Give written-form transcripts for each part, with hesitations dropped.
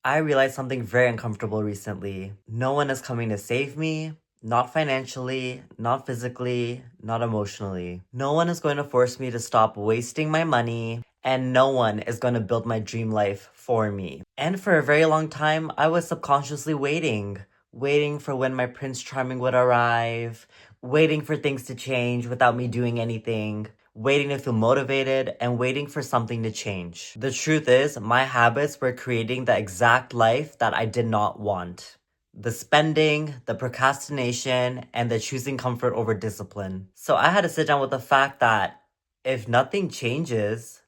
I realized something very uncomfortable recently. No one is coming to save me, not financially, not physically, not emotionally. No one is going to force me to stop wasting my money, and no one is going to build my dream life for me. And for a very long time, I was subconsciously waiting for when my Prince Charming would arrive, waiting for things to change without me doing anything, waiting to feel motivated, and waiting for something to change. The truth is, my habits were creating the exact life that I did not want. The spending, the procrastination, and the choosing comfort over discipline. So I had to sit down with the fact that if nothing changes,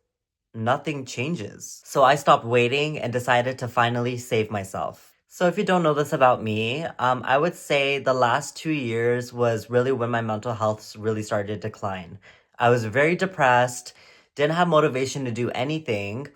nothing changes. So I stopped waiting and decided to finally save myself. So if you don't know this about me, I would say the last 2 years was really when my mental health really started to decline. I was very depressed, didn't have motivation to do anything,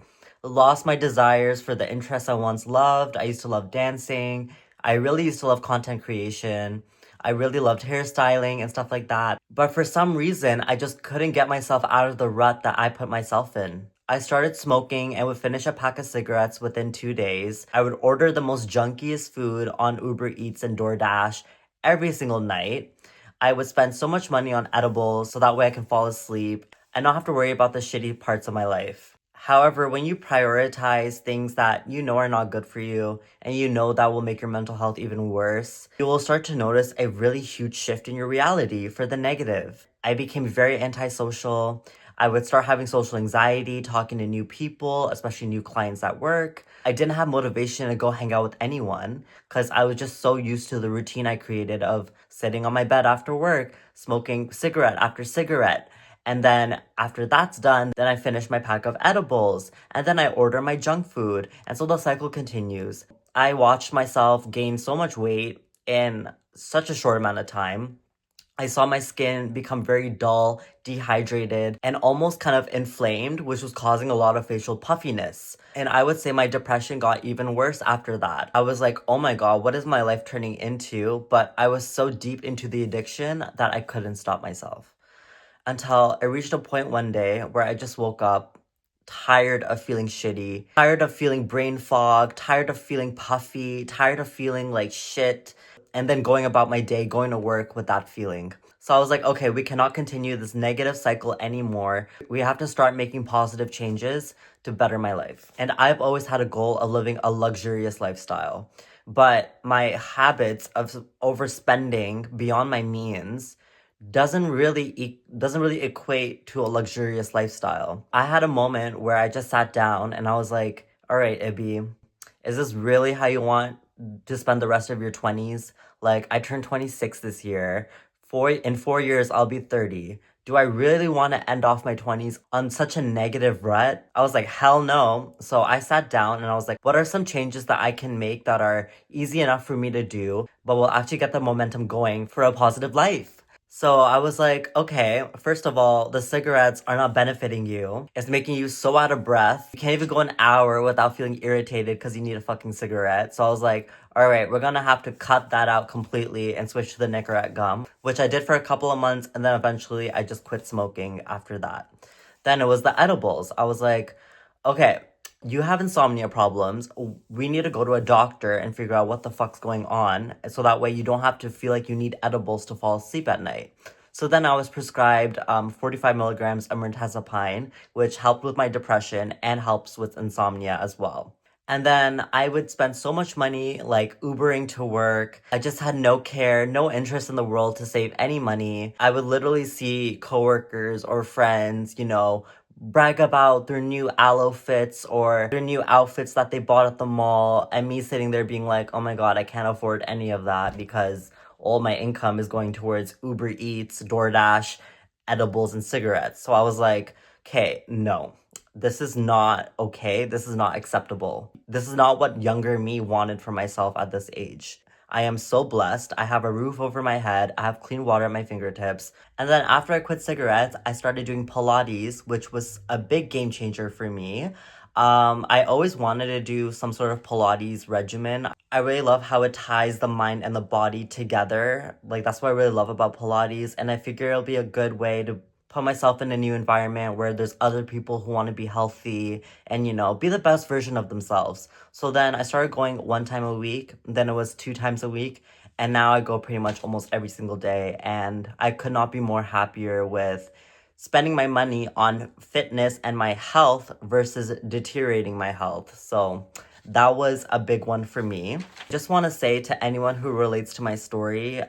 lost my desires for the interests I once loved. I used to love dancing. I really used to love content creation. I really loved hairstyling and stuff like that. But for some reason, I just couldn't get myself out of the rut that I put myself in. I started smoking and would finish a pack of cigarettes within 2 days. I would order the most junkiest food on Uber Eats and DoorDash every single night. I would spend so much money on edibles so that way I can fall asleep and not have to worry about the shitty parts of my life. However, when you prioritize things that you know are not good for you and you know that will make your mental health even worse, you will start to notice a really huge shift in your reality for the negative. I became very antisocial. I would start having social anxiety, talking to new people, especially new clients at work. I didn't have motivation to go hang out with anyone because I was just so used to the routine I created of sitting on my bed after work, smoking cigarette after cigarette. And then after that's done, then I finish my pack of edibles. And then I order my junk food. And so the cycle continues. I watched myself gain so much weight in such a short amount of time. I saw my skin become very dull, dehydrated, and almost kind of inflamed, which was causing a lot of facial puffiness. And I would say my depression got even worse after that. I was like, oh my god, what is my life turning into? But I was so deep into the addiction that I couldn't stop myself. Until I reached a point one day where I just woke up tired of feeling shitty, tired of feeling brain fog, tired of feeling puffy, tired of feeling like shit, and then going about my day, going to work with that feeling. So I was like, okay, we cannot continue this negative cycle anymore. We have to start making positive changes to better my life. And I've always had a goal of living a luxurious lifestyle. But my habits of overspending beyond my means doesn't really equate to a luxurious lifestyle. I had a moment where I just sat down and I was like, "All right, Ibby, is this really how you want to spend the rest of your 20s? Like I turned 26 this year. In 4 years I'll be 30. Do I really want to end off my 20s on such a negative rut?" I was like, "Hell no." So I sat down and I was like, "What are some changes that I can make that are easy enough for me to do, but will actually get the momentum going for a positive life?" So I was like, okay, first of all, the cigarettes are not benefiting you. It's making you so out of breath. You can't even go an hour without feeling irritated because you need a fucking cigarette. So I was like, all right, we're gonna have to cut that out completely and switch to the Nicorette gum, which I did for a couple of months, and then eventually I just quit smoking after that. Then it was the edibles. I was like, okay, you have insomnia problems. We need to go to a doctor and figure out what the fuck's going on so that way you don't have to feel like you need edibles to fall asleep at night. So then I was prescribed 45 milligrams of mirtazapine, which helped with my depression and helps with insomnia as well. And then I would spend so much money like Ubering to work. I just had no care, no interest in the world to save any money. I would literally see coworkers or friends, brag about their new aloe fits or their new outfits that they bought at the mall, and me sitting there being like, oh my god, I can't afford any of that because all my income is going towards Uber Eats, DoorDash, edibles, and cigarettes. So I was like, okay, no. This is not okay. This is not acceptable. This is not what younger me wanted for myself at this age. I am so blessed. I have a roof over my head. I have clean water at my fingertips. And then after I quit cigarettes, I started doing Pilates, which was a big game changer for me. I always wanted to do some sort of Pilates regimen. I really love how it ties the mind and the body together. Like, that's what I really love about Pilates. And I figure it'll be a good way to put myself in a new environment where there's other people who want to be healthy and, be the best version of themselves. So then I started going 1 time a week, then it was 2 times a week, and now I go pretty much almost every single day. And I could not be more happier with spending my money on fitness and my health versus deteriorating my health. So that was a big one for me. Just want to say to anyone who relates to my story,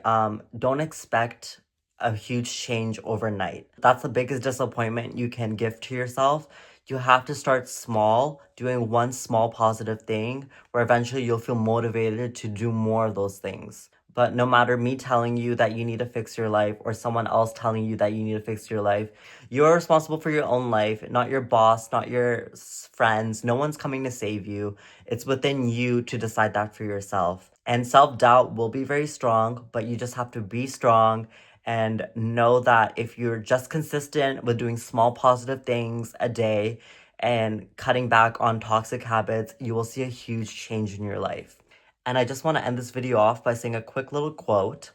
don't expect a huge change overnight. That's the biggest disappointment you can give to yourself. You have to start small, doing one small positive thing, where eventually you'll feel motivated to do more of those things. But no matter me telling you that you need to fix your life or someone else telling you that you need to fix your life, you're responsible for your own life, not your boss, not your friends. No one's coming to save you. It's within you to decide that for yourself. And self-doubt will be very strong, but you just have to be strong and know that if you're just consistent with doing small positive things a day and cutting back on toxic habits, you will see a huge change in your life. And I just want to end this video off by saying a quick little quote.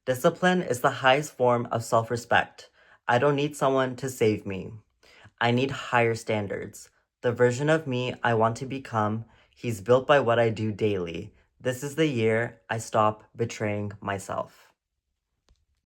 Discipline is the highest form of self-respect. I don't need someone to save me. I need higher standards. The version of me I want to become, he's built by what I do daily. This is the year I stop betraying myself.